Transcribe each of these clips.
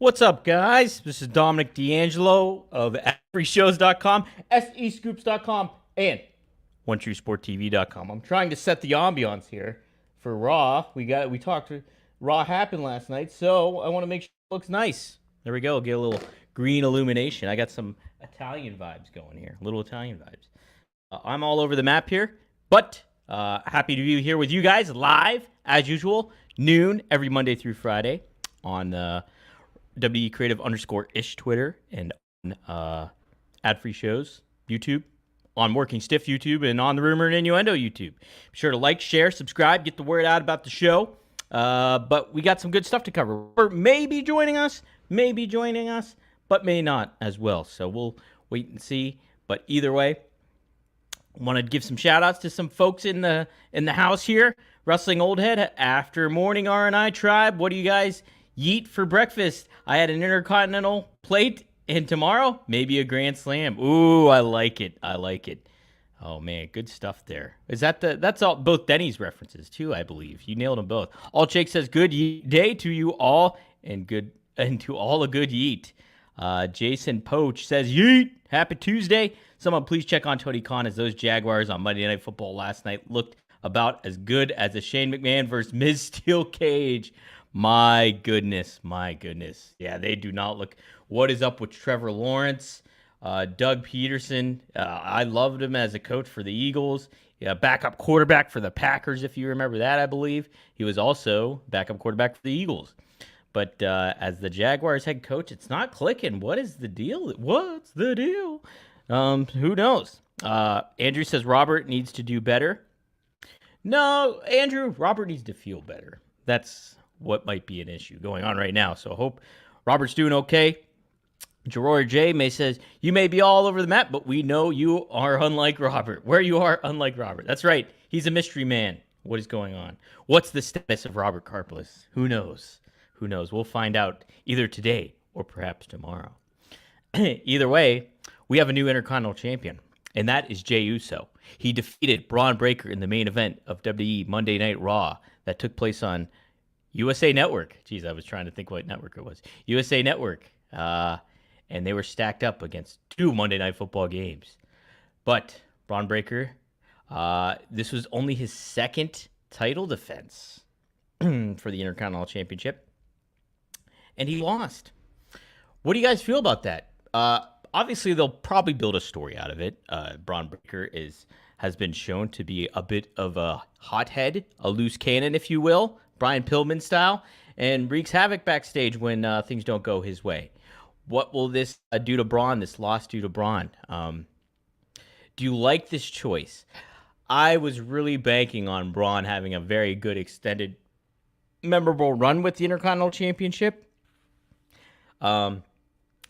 What's up, guys? This is Dominic D'Angelo of freeshows.com, SEScoops.com, and OneTrueSportTV.com. I'm trying to set the ambiance here for Raw. We talked. Raw happened last night, so I want to make sure it looks nice. There we go. Get a little green illumination. I got some Italian vibes going here. Little Italian vibes. I'm all over the map here, but happy to be here with you guys live as usual, noon every Monday through Friday on WWE Creative _ish Twitter and on Ad Free Shows YouTube, on Working Stiff YouTube, and on the Rumor and Innuendo YouTube. Be sure to like, share, subscribe, get the word out about the show. But we got some good stuff to cover. Or maybe joining us, but may not as well. So we'll wait and see. But either way, want to give some shout outs to some folks in the house here. Wrestling Old Head, after morning R&I Tribe, what do you guys yeet for breakfast? I had an Intercontinental plate, and tomorrow, maybe a Grand Slam. Ooh, I like it. Oh, man, good stuff there. That's all, both Denny's references, too, I believe. You nailed them both. All Jake says, good day to you all, and to all a good yeet. Jason Poach says, yeet, happy Tuesday. Someone please check on Tony Khan, as those Jaguars on Monday Night Football last night looked about as good as a Shane McMahon versus Miz Steel Cage. My goodness. Yeah, they do not look. What is up with Trevor Lawrence? Doug Peterson, I loved him as a coach for the Eagles. Yeah, backup quarterback for the Packers, if you remember that, I believe. He was also backup quarterback for the Eagles. But as the Jaguars head coach, it's not clicking. What is the deal? What's the deal? Who knows? Andrew says Robert needs to do better. No, Andrew, Robert needs to feel better. That's what might be an issue going on right now. So I hope Robert's doing okay. Gerard J. May says, you may be all over the map, but we know you are unlike Robert. Where you are, unlike Robert. That's right. He's a mystery man. What is going on? What's the status of Robert Karplus? Who knows? We'll find out either today or perhaps tomorrow. Either way, we have a new Intercontinental Champion, and that is Jey Uso. He defeated Braun Breaker in the main event of WWE Monday Night Raw that took place on USA Network. Jeez, I was trying to think what network it was. USA Network. And they were stacked up against two Monday Night Football games. But Braun Breaker, this was only his second title defense for the Intercontinental Championship. And he lost. What do you guys feel about that? Obviously, they'll probably build a story out of it. Braun Breaker has been shown to be a bit of a hothead, a loose cannon, if you will, Brian Pillman style, and wreaks havoc backstage when things don't go his way. What will this do to Braun, this loss do to Braun? Do you like this choice? I was really banking on Braun having a very good, extended, memorable run with the Intercontinental Championship. How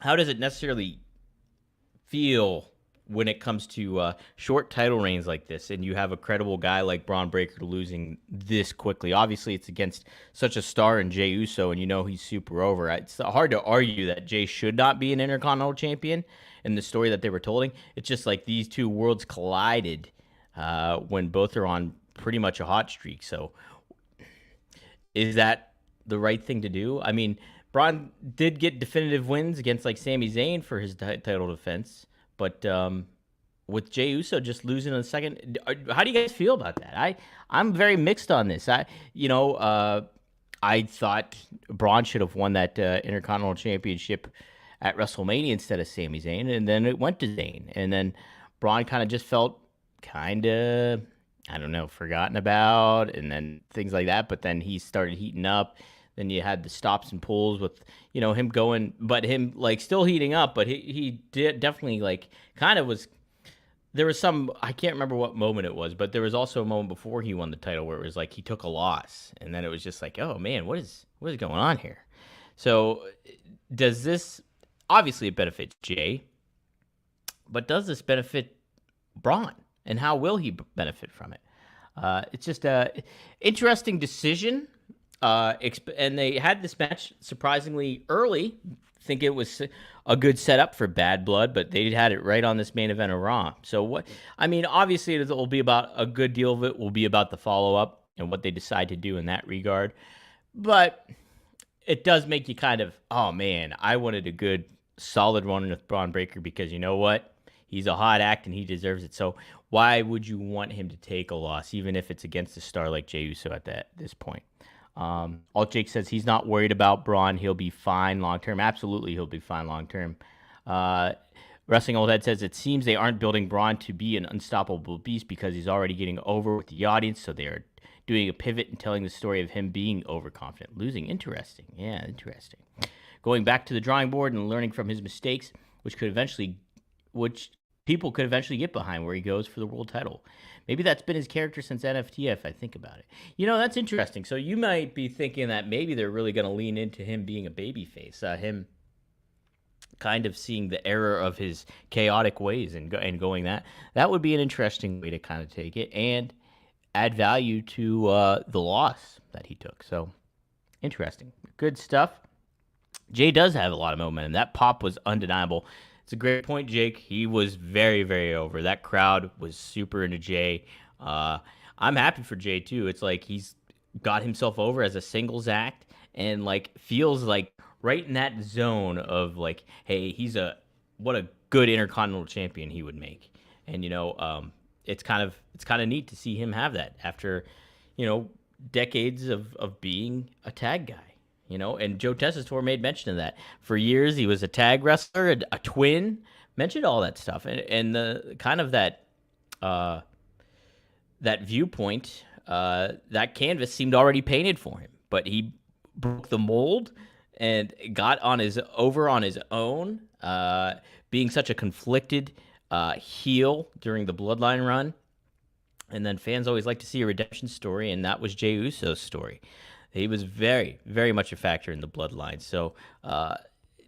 does it necessarily feel when it comes to short title reigns like this, and you have a credible guy like Braun Breaker losing this quickly? Obviously, it's against such a star in Jey Uso, and you know he's super over. It's hard to argue that Jey should not be an Intercontinental Champion in the story that they were telling. It's just like these two worlds collided when both are on pretty much a hot streak. So is that the right thing to do? I mean, Braun did get definitive wins against like Sami Zayn for his title defense. But with Jey Uso just losing in a second, how do you guys feel about that? I'm very mixed on this. I thought Braun should have won that Intercontinental Championship at WrestleMania instead of Sami Zayn, and then it went to Zayn. And then Braun kind of just felt forgotten about, and then things like that. But then he started heating up. Then you had the stops and pulls with, him going, but him like still heating up. But he did definitely like kind of was. There was some, I can't remember what moment it was, but there was also a moment before he won the title where it was like he took a loss, and then it was just like, oh man, what is going on here? So does this, obviously it benefits Jey, but does this benefit Braun, and how will he benefit from it? It's just a interesting decision. And they had this match surprisingly early. I think it was a good setup for Bad Blood, but they had it right on this main event of Raw. So obviously it will be about, a good deal of it will be about the follow-up and what they decide to do in that regard. But it does make you kind of, oh man, I wanted a good solid run with Braun Breaker because you know what? He's a hot act and he deserves it. So why would you want him to take a loss, even if it's against a star like Jey Uso at this point? Alt Jake says he's not worried about Braun. He'll be fine long term. Absolutely, he'll be fine long term. Wrestling Old Head says it seems they aren't building Braun to be an unstoppable beast because he's already getting over with the audience. So they are doing a pivot and telling the story of him being overconfident, losing. Interesting. Yeah, interesting. Going back to the drawing board and learning from his mistakes, which people could eventually get behind where he goes for the world title. Maybe that's been his character since NFT, if I think about it. That's interesting. So you might be thinking that maybe they're really going to lean into him being a babyface, him kind of seeing the error of his chaotic ways and going that. That would be an interesting way to kind of take it and add value to the loss that he took. So interesting. Good stuff. Jay does have a lot of momentum. That pop was undeniable. It's a great point, Jake. He was very, very over. That crowd was super into Jay. I'm happy for Jay, too. It's like he's got himself over as a singles act and, like, feels like right in that zone of, like, hey, what a good Intercontinental Champion he would make. And, it's kind of neat to see him have that after, decades of being a tag guy. And Joe Tessitore made mention of that. For years, he was a tag wrestler, a twin, mentioned all that stuff. And the kind of that viewpoint, that canvas seemed already painted for him. But he broke the mold and got over on his own, being such a conflicted heel during the Bloodline run. And then fans always like to see a redemption story, and that was Jey Uso's story. He was very, very much a factor in the Bloodline. So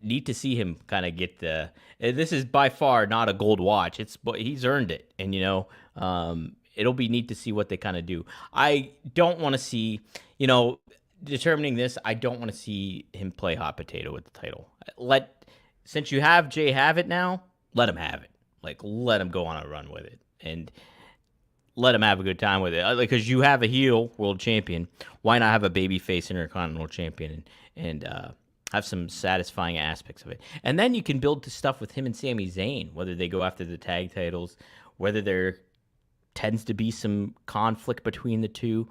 neat to see him kind of get the. This is by far not a gold watch. But he's earned it, and it'll be neat to see what they kind of do. I don't want to see, determining this. I don't want to see him play hot potato with the title. Since you have Jay have it now, let him have it. Like let him go on a run with it, and let him have a good time with it. Because you have a heel world champion. Why not have a babyface Intercontinental Champion and have some satisfying aspects of it? And then you can build to stuff with him and Sami Zayn, whether they go after the tag titles, whether there tends to be some conflict between the two.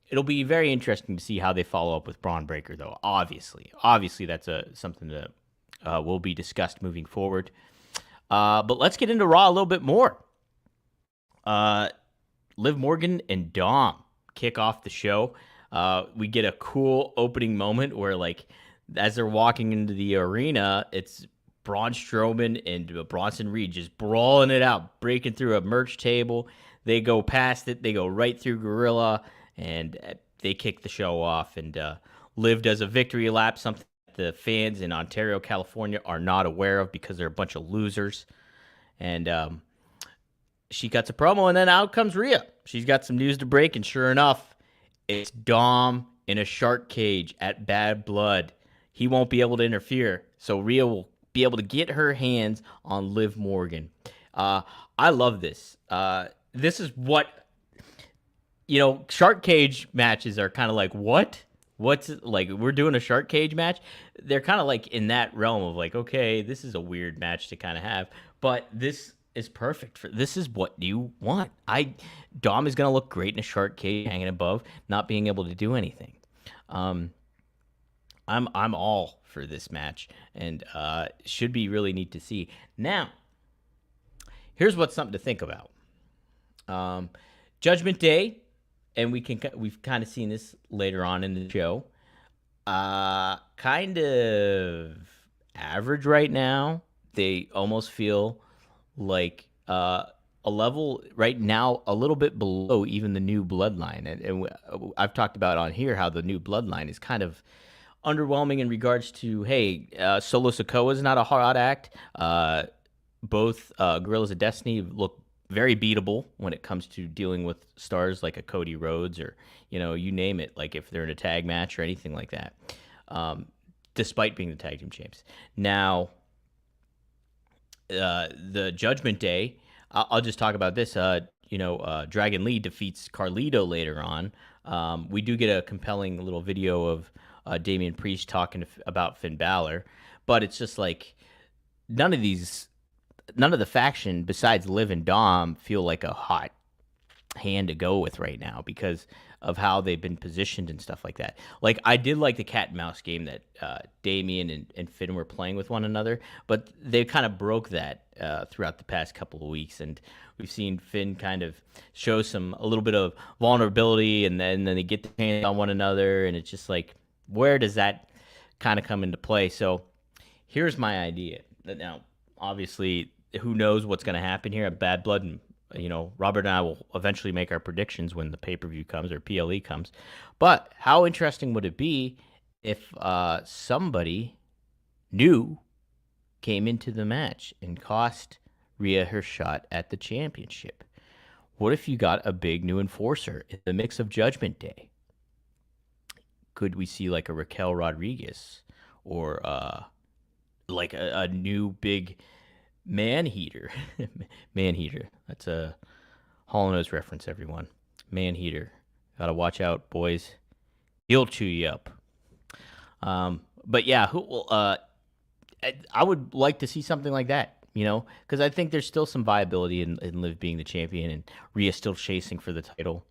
It'll be very interesting to see how they follow up with Braun Breaker, though. Obviously, that's something that will be discussed moving forward. But let's get into Raw a little bit more. Liv Morgan and Dom kick off the show. We get a cool opening moment where, like, as they're walking into the arena, it's Braun Strowman and Bronson Reed just brawling it out, breaking through a merch table. They go past it. They go right through Gorilla, and they kick the show off. And Liv does a victory lap, something the fans in Ontario, California are not aware of because they're a bunch of losers. And she cuts a promo, and then out comes Rhea. She's got some news to break, and sure enough, it's Dom in a shark cage at Bad Blood. He won't be able to interfere, so Rhea will be able to get her hands on Liv Morgan. I love this. This is what, shark cage matches are kind of like, what? What's like, we're doing a shark cage match? They're kind of like in that realm of like, okay, this is a weird match to kind of have, but this is perfect for this is what you want. Dom is gonna look great in a shark cage hanging above, not being able to do anything. I'm all for this match, and should be really neat to see. Now, here's what's something to think about. Judgment Day, and we've kind of seen this later on in the show. Kind of average right now. They almost feel like a level right now a little bit below even the new Bloodline. And I've talked about on here how the new Bloodline is kind of underwhelming in regards to, hey, Solo Sikoa is not a hot act. Both Guerrillas of Destiny look very beatable when it comes to dealing with stars like a Cody Rhodes or, you name it, like if they're in a tag match or anything like that, despite being the tag team champs. Now, the Judgment Day, I'll just talk about this. Dragon Lee defeats Carlito later on. We do get a compelling little video Damian Priest talking about Finn Balor, but it's just like none of the faction besides Liv and Dom feel like a hot hand to go with right now because of how they've been positioned and stuff like that. Like, I did like the cat and mouse game that Damian and Finn were playing with one another, but they kind of broke that throughout the past couple of weeks, and we've seen Finn kind of show a little bit of vulnerability, and then they get the hands on one another, and it's just like, where does that kind of come into play? So here's my idea. Now, obviously, who knows what's going to happen here at Bad Blood, and Robert and I will eventually make our predictions when the pay-per-view comes or PLE comes. But how interesting would it be if somebody new came into the match and cost Rhea her shot at the championship? What if you got a big new enforcer in the mix of Judgment Day? Could we see like a Raquel Rodriguez or like a new big man-heater? Man-heater. That's a Hall & Oates reference, everyone. Man-heater. Gotta watch out, boys. He'll chew you up. But yeah, I would like to see something like that, because I think there's still some viability in Liv being the champion and Rhea still chasing for the title.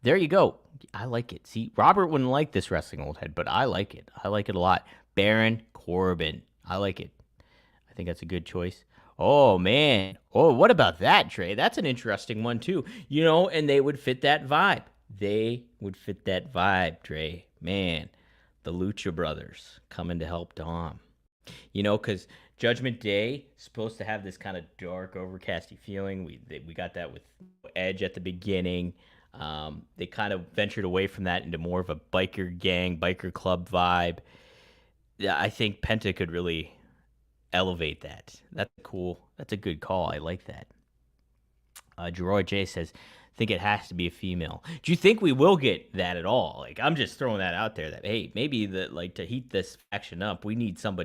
There you go. I like it. See, Robert wouldn't like this wrestling old head, but I like it. I like it a lot. Baron Corbin. I like it. I think that's a good choice. Oh, man. Oh, what about that, Trey? That's an interesting one, too. And they would fit that vibe. They would fit that vibe, Trey. Man, the Lucha Brothers coming to help Dom. Because Judgment Day is supposed to have this kind of dark, overcasty feeling. We got that with Edge at the beginning. They kind of ventured away from that into more of a biker gang, biker club vibe. Yeah, I think Penta could really elevate that. That's cool. That's a good call. I like that. Gerard J says, think it has to be a female. Do you think we will get that at all? Like, I'm just throwing that out there that, hey, maybe to heat this faction up, we need some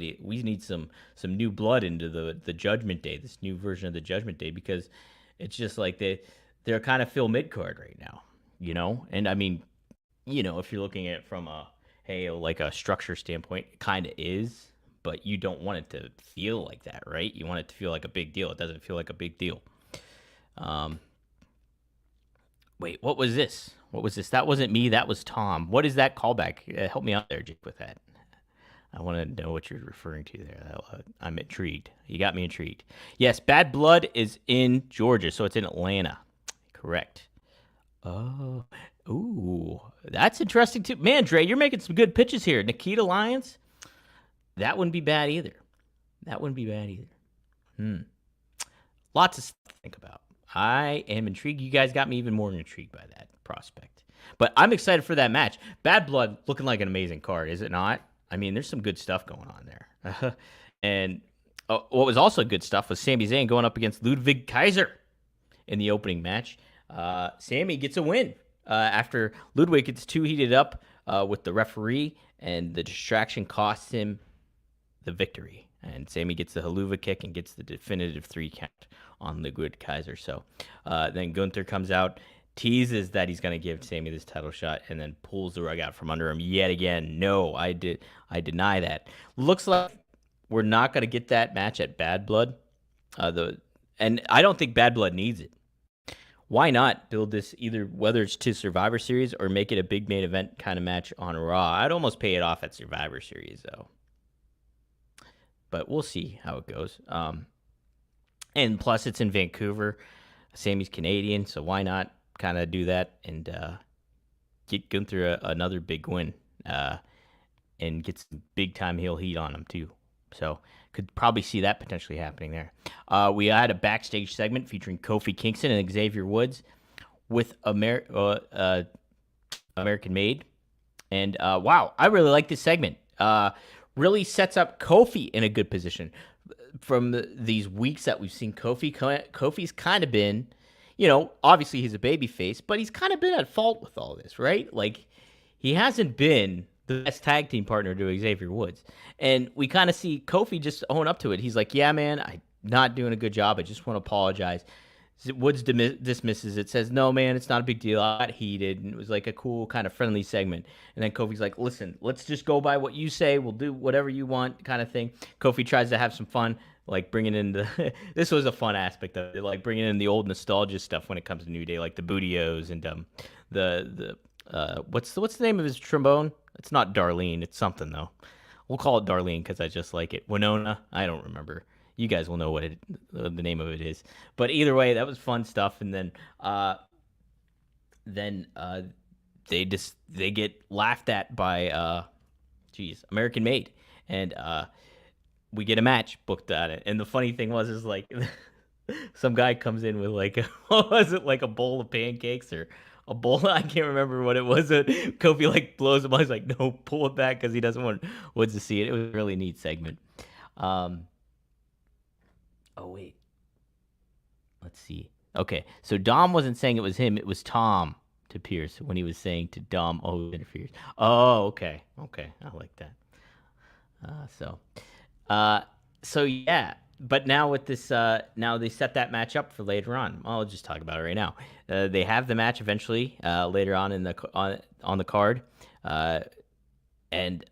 new blood into the Judgment Day, this new version of the Judgment Day, because it's just like they're kind of Phil mid-card right now, And I mean, if you're looking at it from a structure standpoint, it kind of is, but you don't want it to feel like that, right? You want it to feel like a big deal. It doesn't feel like a big deal. Wait, what was this? That wasn't me. That was Tom. What is that callback? Help me out there, Jake, with that. I want to know what you're referring to there. I'm intrigued. You got me intrigued. Yes, Bad Blood is in Georgia, so it's in Atlanta. Correct. Oh, ooh, that's interesting too. Man, Dre, you're making some good pitches here. Nikita Lyons, that wouldn't be bad either. Lots of stuff to think about. I am intrigued. You guys got me even more intrigued by that prospect. But I'm excited for that match. Bad Blood looking like an amazing card, is it not? I mean, there's some good stuff going on there. And what was also good stuff was Sami Zayn going up against Ludwig Kaiser in the opening match. Sami gets a win after Ludwig gets too heated up with the referee, and the distraction costs him the victory. And Sami gets the haluva kick and gets the definitive 3 count on Ludwig Kaiser. So then Gunther comes out, teases that he's going to give Sami this title shot, and then pulls the rug out from under him yet again. No, I deny that. Looks like we're not going to get that match at Bad Blood. And I don't think Bad Blood needs it. Why not build this either, whether it's to Survivor Series or make it a big main event kind of match on Raw? I'd almost pay it off at Survivor Series, though. But we'll see how it goes. And plus, it's in Vancouver. Sami's Canadian, so why not kind of do that and get Gunther another big win and get some big-time heel heat on him, too. So could probably see that potentially happening there. We had a backstage segment featuring Kofi Kingston and Xavier Woods with American Made. And, wow, I really like this segment. Really sets up Kofi in a good position. From these weeks that we've seen Kofi's kind of been, obviously he's a babyface, but he's kind of been at fault with all this, right? Like, he hasn't been the best tag team partner to Xavier Woods. And we kind of see Kofi just own up to it. He's like, yeah, man, I'm not doing a good job. I just want to apologize. Woods dismisses it, says, "No, man, it's not a big deal. I got heated, and it was like a cool kind of friendly segment." And then Kofi's like, "Listen, let's just go by what you say. We'll do whatever you want," kind of thing. Kofi tries to have some fun, like bringing in the. This was a fun aspect of it, like bringing in the old nostalgia stuff when it comes to New Day, like the Bootios and what's the name of his trombone? It's not Darlene. It's something though. We'll call it Darlene because I just like it. Winona. I don't remember. You guys will know what the name of it is. But either way, that was fun stuff. And then they get laughed at by American Made, and we get a match booked on it. And the funny thing was is like some guy comes in with like what was it, like a bowl of pancakes or a bowl? I can't remember what it was. Kofi like blows him. I was like, no, pull it back because he doesn't want Woods to see it. It was a really neat segment. Oh wait, let's see. Okay, so Dom wasn't saying it was him; it was Tom to Pierce when he was saying to Dom, "Oh, who interferes." Oh, okay, I like that. So, uh, so yeah. But now with this, now they set that match up for later on. I'll just talk about it right now. They have the match eventually later on in the on the card, and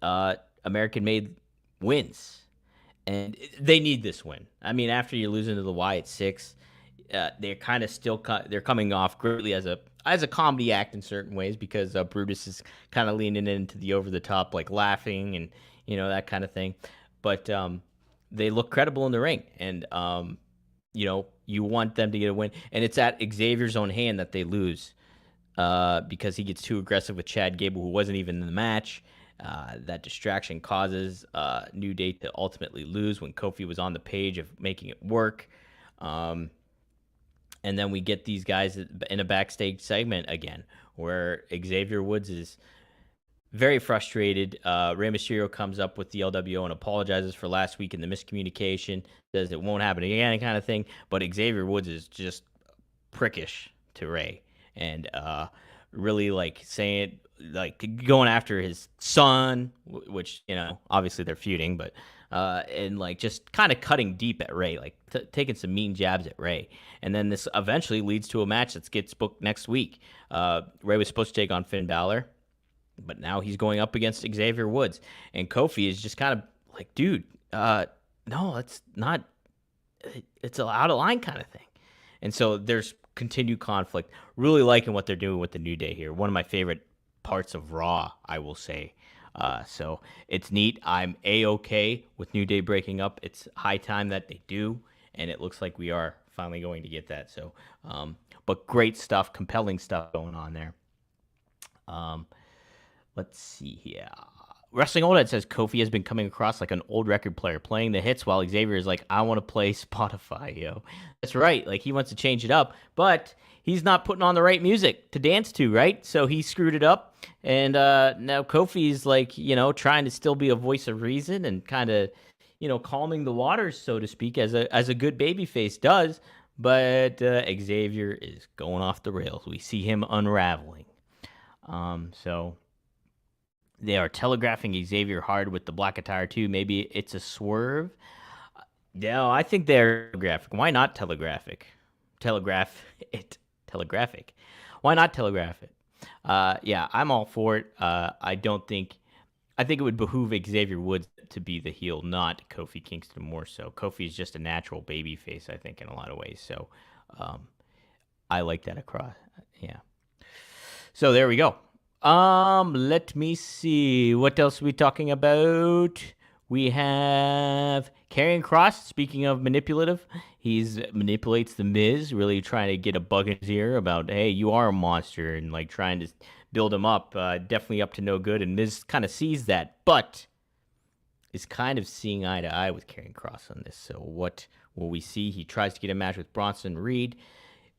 American Made wins. And they need this win. I mean, after you're losing to the Wyatt Six, they're kind of still they're coming off greatly as a comedy act in certain ways because Brutus is kind of leaning into the over the top, like laughing and that kind of thing. But they look credible in the ring, and you want them to get a win, and it's at Xavier's own hand that they lose because he gets too aggressive with Chad Gable, who wasn't even in the match. That distraction causes New Day to ultimately lose when Kofi was on the page of making it work. And then we get these guys in a backstage segment again where Xavier Woods is very frustrated. Rey Mysterio comes up with the LWO and apologizes for last week in the miscommunication, says it won't happen again kind of thing. But Xavier Woods is just prickish to Rey and really like saying like going after his son, which obviously they're feuding, but and like just kind of cutting deep at Rey, like taking some mean jabs at Rey, and then this eventually leads to a match that gets booked next week. Rey was supposed to take on Finn Balor, but now he's going up against Xavier Woods, and Kofi is just kind of like, dude, no, it's not, it's an out of line kind of thing, and so there's continued conflict. Really liking what they're doing with the New Day here. One of my favorite parts of Raw, I will say. So it's neat. I'm A-okay with New Day breaking up. It's high time that they do, and it looks like we are finally going to get that. So, but great stuff, compelling stuff going on there. Let's see here. Wrestling Old says Kofi has been coming across like an old record player playing the hits while Xavier is like, I want to play Spotify, yo. That's right. Like he wants to change it up, but he's not putting on the right music to dance to, right? So he screwed it up. And now Kofi's like, trying to still be a voice of reason and kind of, calming the waters, so to speak, as a good babyface does. But Xavier is going off the rails. We see him unraveling. So they are telegraphing Xavier hard with the black attire too. Maybe it's a swerve. No, I think they're telegraphic. Why not telegraphic? Telegraphic. Why not telegraph it? Yeah, I'm all for it. I think it would behoove Xavier Woods to be the heel, not Kofi Kingston more so. Kofi is just a natural baby face, I think, in a lot of ways. So I like that across. Yeah. So there we go. Let me see. What else are we talking about? We have Karrion Kross. Speaking of manipulative, he manipulates the Miz, really trying to get a bug in his ear about, hey, you are a monster, and like trying to build him up. Definitely up to no good, and Miz kind of sees that, but is kind of seeing eye to eye with Karrion Kross on this. So what will we see? He tries to get a match with Bronson Reed.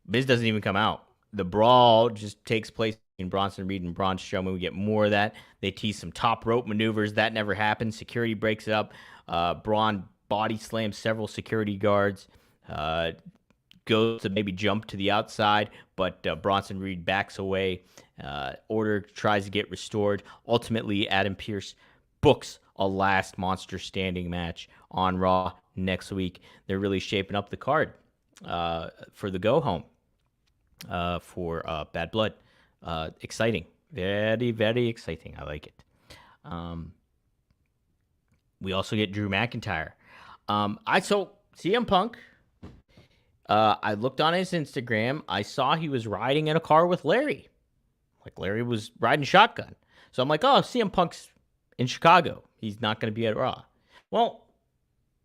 Miz doesn't even come out. The brawl just takes place in Bronson Reed and Braun Strowman. We get more of that. They tease some top rope maneuvers. That never happened. Security breaks it up. Braun body slams several security guards. Goes to maybe jump to the outside, but Bronson Reed backs away. Order tries to get restored. Ultimately, Adam Pearce books a last monster standing match on Raw next week. They're really shaping up the card. for the go home for Bad Blood. Exciting. Very, very exciting. I like it. We also get Drew McIntyre. So CM Punk. I looked on his Instagram. I saw he was riding in a car with Larry. Like Larry was riding shotgun. So I'm like, oh, CM Punk's in Chicago. He's not going to be at Raw. Well,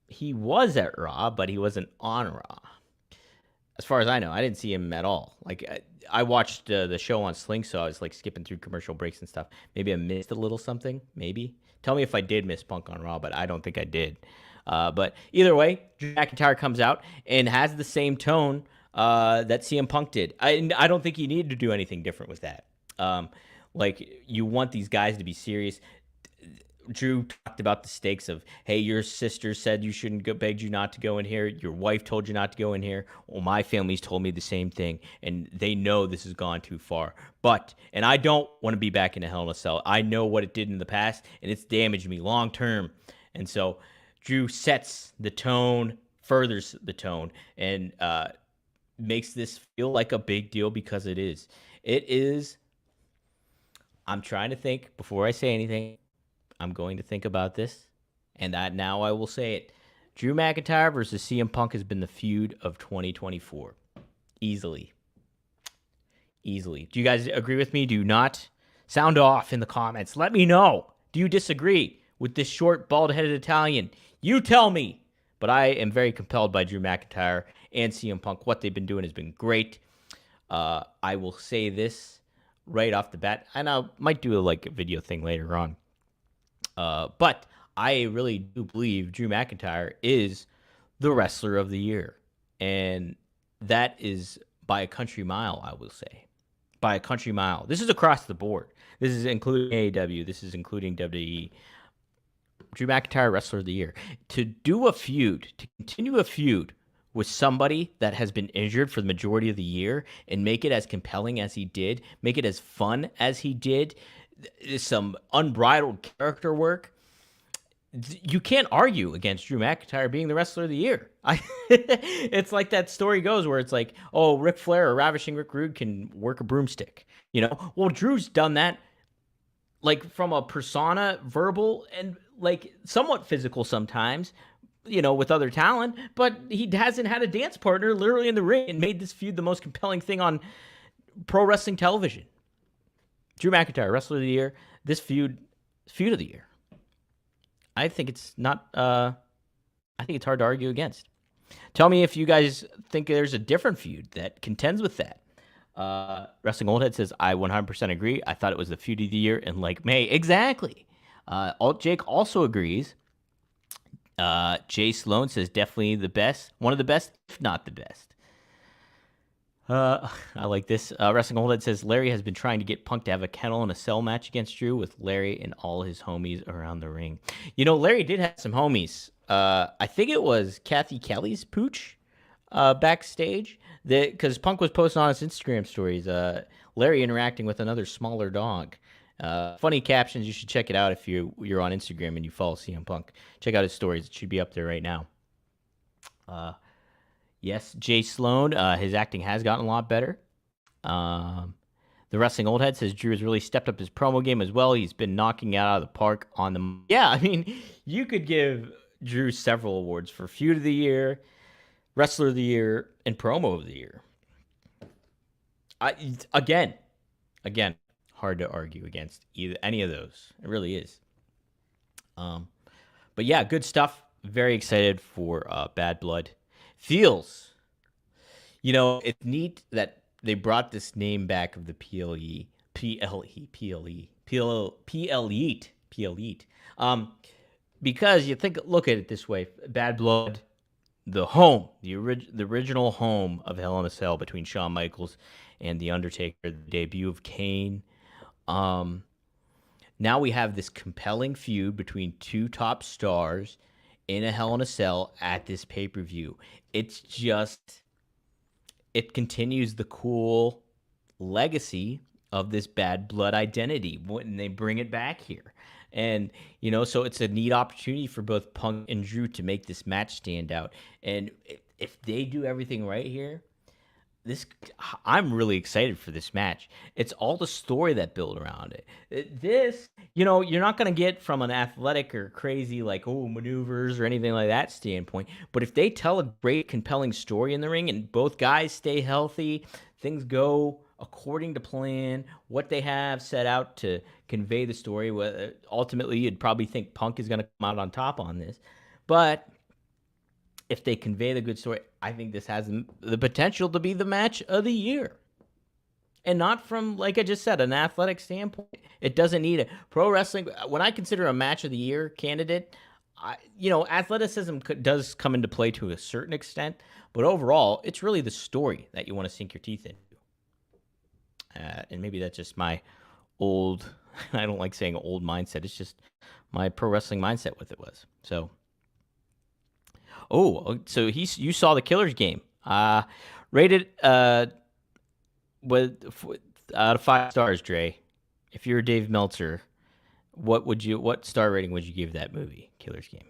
he was at Raw, but he wasn't on Raw. As far as I know, I didn't see him at all. Like I watched the show on Sling, so I was like skipping through commercial breaks and stuff. Maybe I missed a little something. Maybe tell me if I did miss Punk on Raw, but I don't think I did. But either way, Drew McIntyre comes out and has the same tone that CM Punk did. I don't think you need to do anything different with that. Like you want these guys to be serious. Drew talked about the stakes of, hey, your sister said you shouldn't go, begged you not to go in here. Your wife told you not to go in here. Well, my family's told me the same thing, and they know this has gone too far. And I don't want to be back in a Hell in a Cell. I know what it did in the past, and it's damaged me long term. And so Drew sets the tone, furthers the tone, and makes this feel like a big deal because it is. It is. I'm trying to think before I say anything. I'm going to think about this, and now I will say it. Drew McIntyre versus CM Punk has been the feud of 2024. Easily. Do you guys agree with me? Do not sound off in the comments. Let me know. Do you disagree with this short, bald-headed Italian? You tell me. But I am very compelled by Drew McIntyre and CM Punk. What they've been doing has been great. I will say this right off the bat, and I might do a video thing later on. But I really do believe Drew McIntyre is the wrestler of the year. And that is by a country mile, I will say. By a country mile. This is across the board. This is including AEW. This is including WWE. Drew McIntyre, wrestler of the year. To do a feud, to continue a feud with somebody that has been injured for the majority of the year and make it as compelling as he did, make it as fun as he did, some unbridled character work. You can't argue against Drew McIntyre being the wrestler of the year. It's like that story goes where it's like, oh, Ric Flair or Ravishing Rick Rude can work a broomstick. Well, Drew's done that like from a persona, verbal, and like somewhat physical sometimes, with other talent, but he hasn't had a dance partner literally in the ring and made this feud the most compelling thing on pro wrestling television. Drew McIntyre, wrestler of the year. This feud of the year. I think it's not. I think it's hard to argue against. Tell me if you guys think there's a different feud that contends with that. Wrestling Oldhead says I 100% agree. I thought it was the feud of the year in May. Exactly. Jake also agrees. Jay Sloan says definitely the best, one of the best, if not the best. I like this. Wrestling Oldhead says Larry has been trying to get Punk to have a Kennel in a Cell match against Drew with Larry and all his homies around the ring. Larry did have some homies. I think it was Kathy Kelly's pooch backstage, because Punk was posting on his Instagram stories. Larry interacting with another smaller dog. Funny captions. You should check it out if you're on Instagram and you follow CM Punk. Check out his stories. It should be up there right now. Yes, Jay Sloan, his acting has gotten a lot better. The Wrestling Oldhead says Drew has really stepped up his promo game as well. He's been knocking it out of the park on the... Yeah, I mean, you could give Drew several awards for Feud of the Year, Wrestler of the Year, and Promo of the Year. Again, hard to argue against any of those. It really is. But yeah, good stuff. Very excited for Bad Blood. Feels, it's neat that they brought this name back of the PLE, because you look at it this way: Bad Blood, the home, the original home of Hell in a Cell between Shawn Michaels and The Undertaker, the debut of Kane. Now we have this compelling feud between two top stars in a Hell in a Cell at this pay-per-view. It continues the cool legacy of this Bad Blood identity when they bring it back here. And, so it's a neat opportunity for both Punk and Drew to make this match stand out. And if they do everything right here, this I'm really excited for this match. It's all the story that built around it. This, you're not going to get from an athletic or crazy like maneuvers or anything like that standpoint. But if they tell a great, compelling story in the ring and both guys stay healthy, things go according to plan, what they have set out to convey the story. Ultimately, you'd probably think Punk is going to come out on top on this, but if they convey the good story, I think this has the potential to be the match of the year. And not from, like I just said, an athletic standpoint. It doesn't need it. Pro wrestling, when I consider a match of the year candidate, athleticism does come into play to a certain extent. But overall, it's really the story that you want to sink your teeth into. And maybe that's just my old, I don't like saying old mindset. It's just my pro wrestling mindset with it was. So you saw the Killers game. Rated with out of 5 stars, Dre. If you're Dave Meltzer, what star rating would you give that movie, Killers game?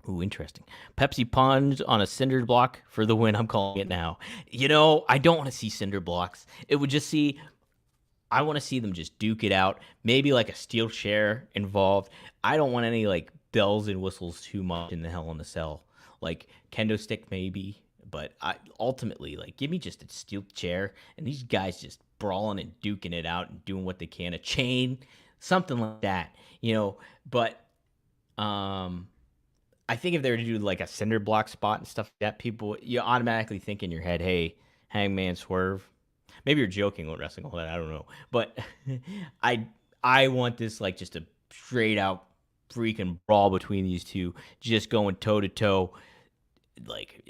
Ooh, interesting. Pepsi Punch on a cinder block for the win. I'm calling it now. I don't want to see cinder blocks. I want to see them just duke it out. Maybe like a steel chair involved. I don't want any like bells and whistles too much in the Hell in a Cell. Like kendo stick maybe, but ultimately like give me just a steel chair and these guys just brawling and duking it out and doing what they can. A chain, something like that, But I think if they were to do like a cinder block spot and stuff like that, you automatically think in your head, hey, Hangman Swerve. Maybe you're joking with wrestling all that. I don't know, but I want this like just a straight out freaking brawl between these two, just going toe to toe. Like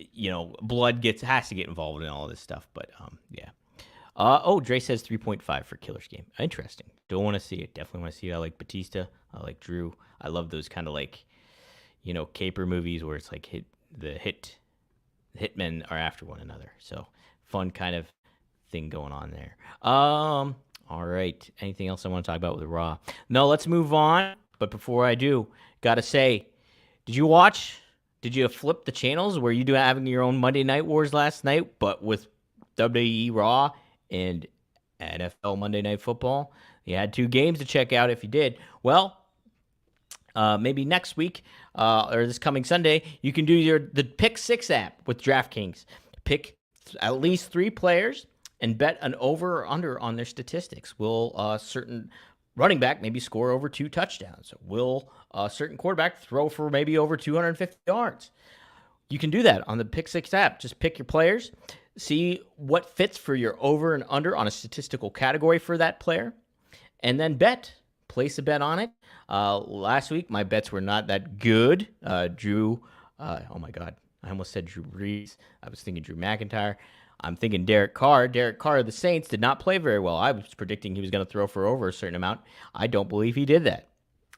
blood has to get involved in all this stuff. But yeah. Dre says 3.5 for Killer's game. Interesting. Don't want to see it. Definitely want to see it. I like Batista. I like Drew. I love those kind of like caper movies where it's like hitmen are after one another. So fun kind of thing going on there. All right. Anything else I want to talk about with Raw? No, let's move on. But before I do, gotta say, did you flip the channels? Were you having your own Monday Night Wars last night, but with WWE Raw and NFL Monday Night Football? You had 2 games to check out if you did. Well, maybe next week or this coming Sunday, you can do the Pick 6 app with DraftKings. Pick at least 3 players and bet an over or under on their statistics. Will certain running back maybe score over 2 touchdowns? Will a certain quarterback throw for maybe over 250 yards? You can do that on the Pick 6 app. Just pick your players, see what fits for your over and under on a statistical category for that player, and then place a bet on it. Last week, my bets were not that good. Drew, oh my God, I almost said Drew Brees. I was thinking Drew McIntyre. I'm thinking Derek Carr. Derek Carr of the Saints did not play very well. I was predicting he was going to throw for over a certain amount. I don't believe he did that.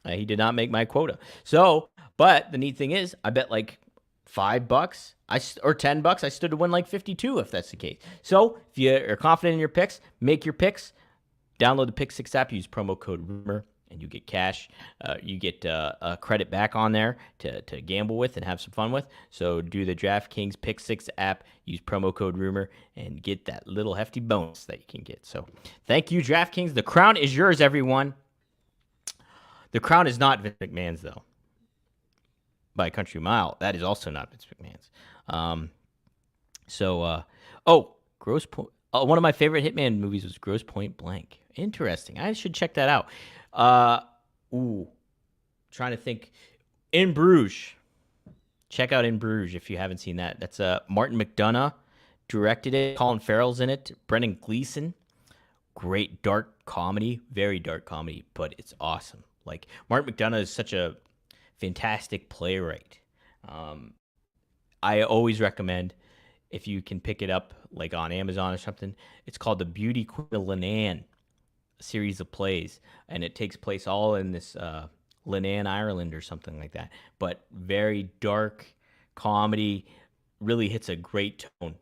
He did not make my quota. So, but the neat thing is, I bet like $5 or $10. I stood to win like 52 if that's the case. So if you are confident in your picks, make your picks. Download the Pick 6 app. Use promo code RUMOR. And you get cash, you get a credit back on there to gamble with and have some fun with. So do the DraftKings Pick 6 app, use promo code RUMOR, and get that little hefty bonus that you can get. So thank you, DraftKings. The crown is yours, everyone. The crown is not Vince McMahon's, though. By a country mile. That is also not Vince McMahon's. Gross Point. One of my favorite Hitman movies was Gross Point Blank. Interesting. I should check that out. Trying to think. In Bruges. Check out In Bruges if you haven't seen that. That's Martin McDonagh directed it. Colin Farrell's in it. Brendan Gleeson. Great dark comedy. Very dark comedy, but it's awesome. Like, Martin McDonagh is such a fantastic playwright. I always recommend, if you can pick it up like on Amazon or something, it's called The Beauty Queen of Leenane, a series of plays, and it takes place all in this Leenane, Ireland or something like that. But very dark comedy, really hits a great tone.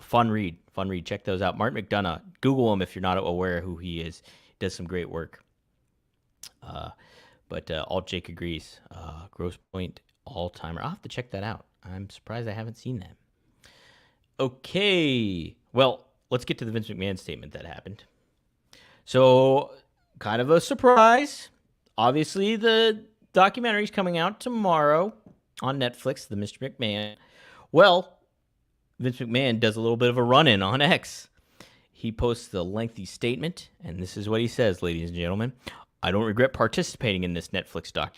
Fun read. Check those out. Martin McDonagh. Google him if you're not aware who he is. He does some great work. But Alt Jake agrees. Gross Point all-timer. I'll have to check that out. I'm surprised I haven't seen that. Okay. Well, let's get to the Vince McMahon statement that happened. So, kind of a surprise. Obviously, the documentary is coming out tomorrow on Netflix, the Mr. McMahon. Well, Vince McMahon does a little bit of a run-in on X. He posts a lengthy statement, and this is what he says, ladies and gentlemen. I don't regret participating in this Netflix doc.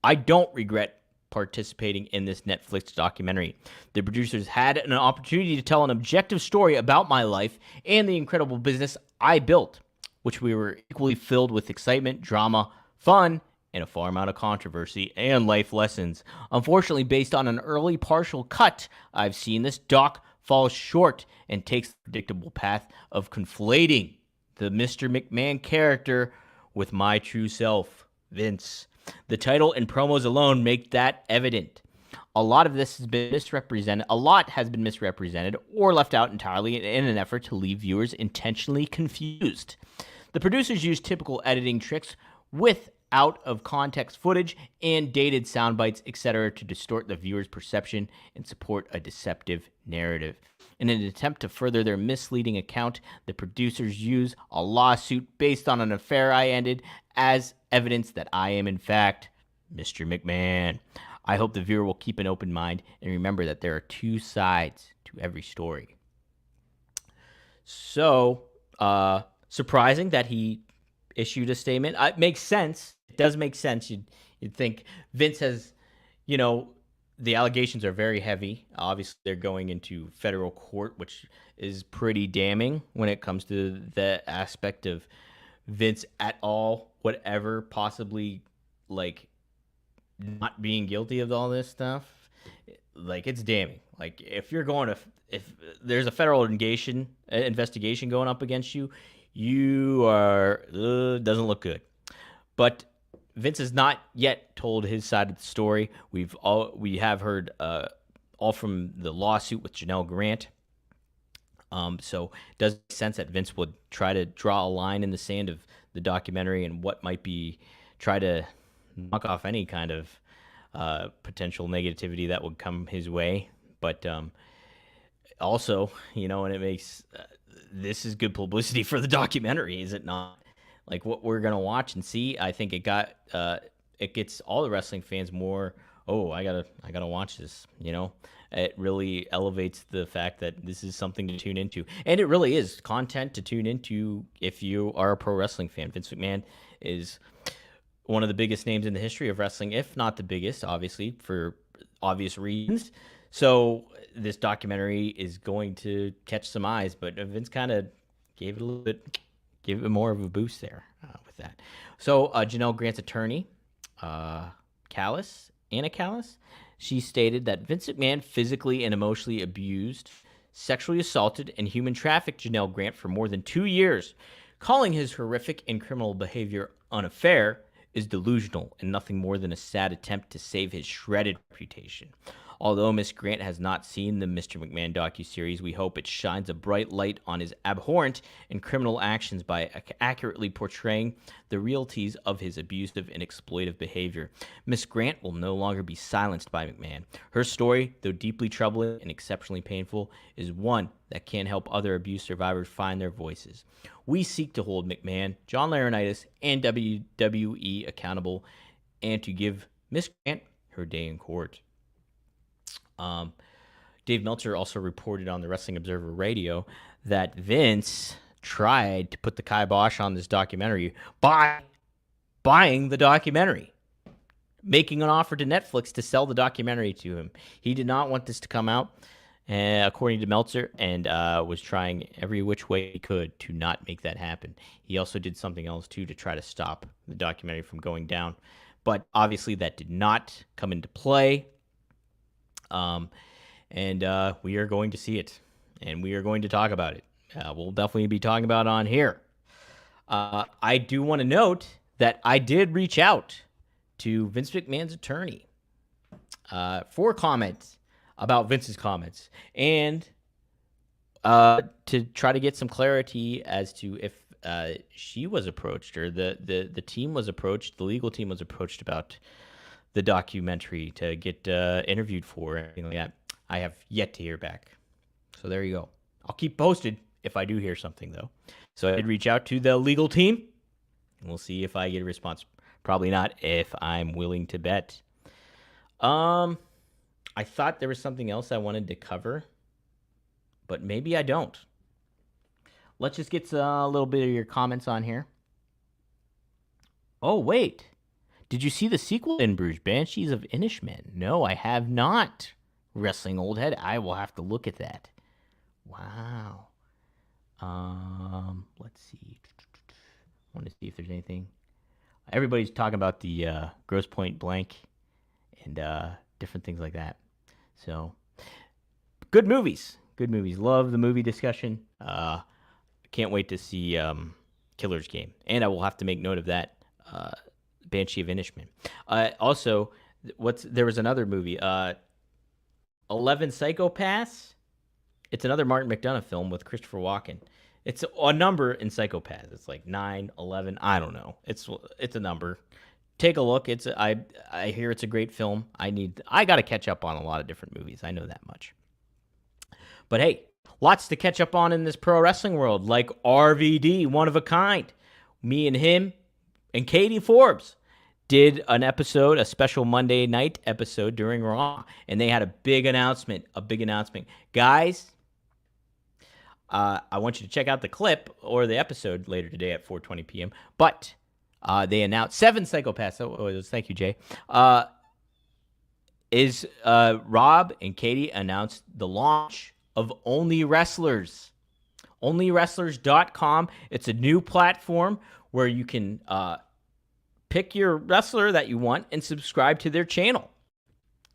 I don't regret participating in this Netflix documentary. The producers had an opportunity to tell an objective story about my life and the incredible business I built, which we were equally filled with excitement, drama, fun, and a fair amount of controversy and life lessons. Unfortunately, based on an early partial cut I've seen, this doc falls short and takes the predictable path of conflating the Mr. McMahon character with my true self, Vince. The title and promos alone make that evident. A lot of this has been misrepresented. A lot has been misrepresented or left out entirely in an effort to leave viewers intentionally confused. The producers used typical editing tricks with out of context footage and dated sound bites, etc., to distort the viewer's perception and support a deceptive narrative. In an attempt to further their misleading account, the producers use a lawsuit based on an affair I ended as evidence that I am, in fact, Mr. McMahon. I hope the viewer will keep an open mind and remember that there are two sides to every story. So, surprising that he issued a statement. It makes sense. It does make sense. You'd think Vince has, the allegations are very heavy. Obviously, they're going into federal court, which is pretty damning when it comes to the aspect of Vince at all, whatever, possibly not being guilty of all this stuff. It's damning. If there's a federal investigation going up against you, you are doesn't look good. But Vince has not yet told his side of the story. We have heard all from the lawsuit with Janelle Grant. So it does make sense that Vince would try to draw a line in the sand of the documentary and what might be try to knock off any kind of potential negativity that would come his way. But also, and it makes this is good publicity for the documentary, is it not? What we're gonna watch and see, I think it gets all the wrestling fans more. Oh, I gotta watch this. It really elevates the fact that this is something to tune into, and it really is content to tune into if you are a pro wrestling fan. Vince McMahon is one of the biggest names in the history of wrestling, if not the biggest, obviously for obvious reasons. So this documentary is going to catch some eyes, but Vince kind of gave it more of a boost there with that. So Janelle Grant's attorney, Anna Callis, she stated that Vince McMahon physically and emotionally abused, sexually assaulted, and human trafficked Janelle Grant for more than 2 years. Calling his horrific and criminal behavior an affair is delusional and nothing more than a sad attempt to save his shredded reputation. Although Miss Grant has not seen the Mr. McMahon docuseries, we hope it shines a bright light on his abhorrent and criminal actions by accurately portraying the realities of his abusive and exploitive behavior. Miss Grant will no longer be silenced by McMahon. Her story, though deeply troubling and exceptionally painful, is one that can help other abuse survivors find their voices. We seek to hold McMahon, John Laurinaitis, and WWE accountable and to give Miss Grant her day in court. Dave Meltzer also reported on the Wrestling Observer Radio that Vince tried to put the kibosh on this documentary by buying the documentary, making an offer to Netflix to sell the documentary to him. He did not want this to come out, according to Meltzer, and was trying every which way he could to not make that happen. He also did something else, too, to try to stop the documentary from going down. But obviously that did not come into play. And we are going to see it, and we are going to talk about it. We'll definitely be talking about it on here. I do want to note that I did reach out to Vince McMahon's attorney for comments about Vince's comments and to try to get some clarity as to if she was approached or the team was approached, the legal team was approached about the documentary to get interviewed for or anything like that. I have yet to hear back. So there you go. I'll keep posted if I do hear something, though. So I did reach out to the legal team, and we'll see if I get a response. Probably not, if I'm willing to bet. I thought there was something else I wanted to cover, but maybe I don't. Let's just get a little bit of your comments on here. Oh, wait. Did you see the sequel in Bruges, Banshees of Inisherin? No, I have not. Wrestling Old Head. I will have to look at that. Wow. Let's see. I want to see if there's anything. Everybody's talking about the Grosse Pointe Blank and different things like that. So, good movies. Good movies. Love the movie discussion. Can't wait to see Killer's Game. And I will have to make note of that. Banshee of Inisherin. Also, there was another movie. 11 Psychopaths. It's another Martin McDonagh film with Christopher Walken. It's a number in Psychopaths. It's like 9, 11. I don't know. It's a number. Take a look. I hear it's a great film. I got to catch up on a lot of different movies. I know that much. But hey, lots to catch up on in this pro wrestling world, like RVD, one of a kind. Me and him and Katie Forbes did an episode, a special Monday night episode during Raw, and they had a big announcement. Guys, I want you to check out the clip or the episode later today at 4:20 p.m. But they announced 7 Psychopaths. Thank you, Jay. Rob and Katie announced the launch of Only Wrestlers. OnlyWrestlers.com. It's a new platform where you can pick your wrestler that you want and subscribe to their channel.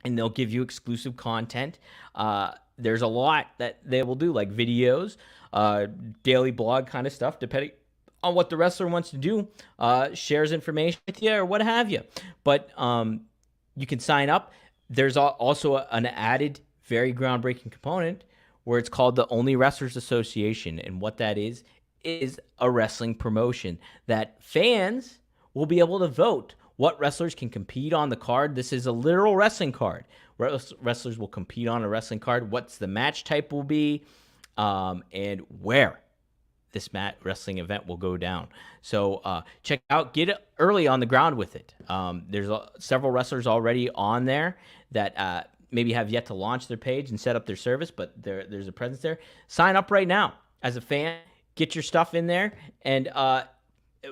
And they'll give you exclusive content. There's a lot that they will do, like videos, daily blog kind of stuff, depending on what the wrestler wants to do, shares information with you or what have you. But you can sign up. There's also an added, very groundbreaking component where it's called the Only Wrestlers Association. And what that is a wrestling promotion that fans will be able to vote what wrestlers can compete on the card. This is a literal wrestling card. Wrestlers will compete on a wrestling card. What's the match type will be, and where this wrestling event will go down. So check out, get it early on the ground with it. There's several wrestlers already on there that maybe have yet to launch their page and set up their service, but there's a presence there. Sign up right now as a fan. Get your stuff in there, and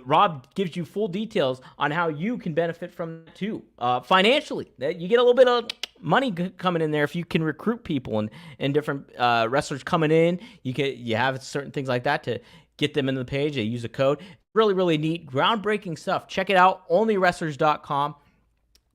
Rob gives you full details on how you can benefit from that too, financially. You get a little bit of money coming in there if you can recruit people and different wrestlers coming in. You have certain things like that to get them into the page. They use a code. Really, really neat, groundbreaking stuff. Check it out, onlywrestlers.com.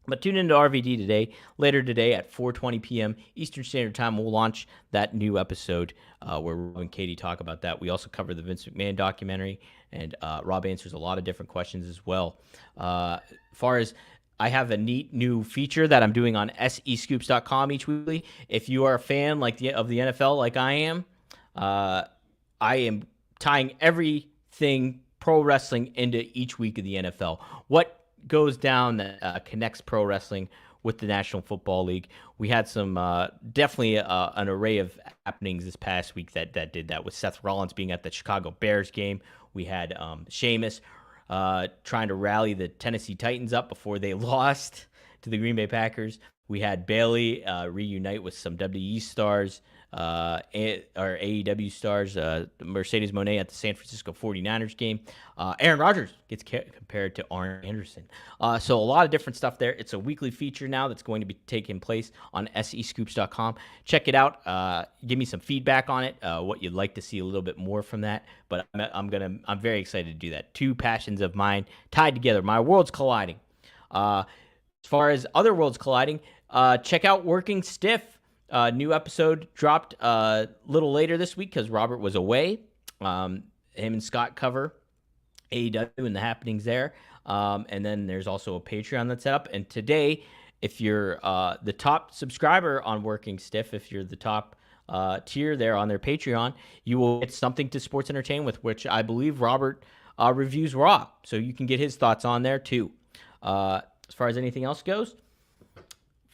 But tune into RVD later today at 4:20 p.m. Eastern Standard Time. We'll launch that new episode where Rob and Katie talk about that. We also cover the Vince McMahon documentary, and Rob answers a lot of different questions as well. As far as I have a neat new feature that I'm doing on SEScoops.com each weekly. If you are a fan of the NFL like I am tying everything pro wrestling into each week of the NFL. What goes down that connects pro wrestling with the National Football League. We had some definitely an array of happenings this past week that did that, with Seth Rollins being at the Chicago Bears game. We had Sheamus trying to rally the Tennessee Titans up before they lost to the Green Bay Packers. We had Bayley reunite with some WWE stars, or AEW stars, Mercedes Moné at the San Francisco 49ers game. Aaron Rodgers gets compared to Arn Anderson. So a lot of different stuff there. It's a weekly feature now that's going to be taking place on SEScoops.com. Check it out. Give me some feedback on it, what you'd like to see a little bit more from that. But I'm very excited to do that. Two passions of mine tied together. My worlds colliding. As far as other worlds colliding, check out Working Stiff. New episode dropped a little later this week because Robert was away. Him and Scott cover AEW and the happenings there. And then there's also a Patreon that's set up. And today, if you're the top subscriber on Working Stiff, if you're the top tier there on their Patreon, you will get something to sports entertain with, which I believe Robert reviews Raw. So you can get his thoughts on there too. As far as anything else goes,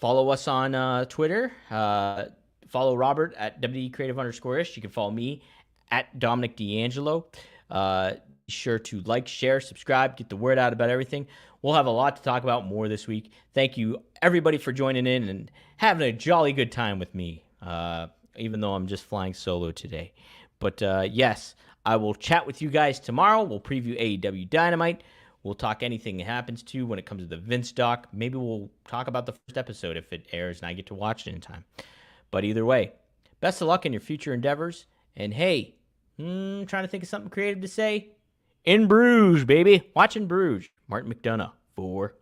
Follow us on Twitter. Follow Robert at WDCreative_ish. You can follow me at Dominic D'Angelo. Be sure to like, share, subscribe, get the word out about everything. We'll have a lot to talk about more this week. Thank you, everybody, for joining in and having a jolly good time with me, even though I'm just flying solo today. But yes, I will chat with you guys tomorrow. We'll preview AEW Dynamite. We'll talk anything that happens to when it comes to the Vince doc. Maybe we'll talk about the first episode if it airs and I get to watch it in time. But either way, best of luck in your future endeavors. And hey, trying to think of something creative to say. In Bruges, baby. Watching Bruges. Martin McDonough for